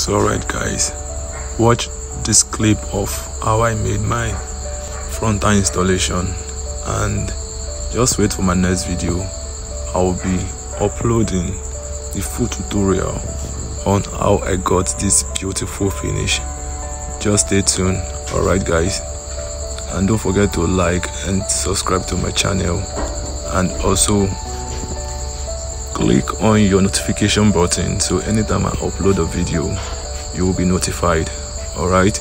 So alright guys, watch this clip of how I made my frontal installation, and just wait for my next video. I will be uploading the full tutorial on how I got this beautiful finish. Just stay tuned. Alright guys, and don't forget to like and subscribe to my channel, and also click on your notification button so anytime I upload a video you will be notified. Alright.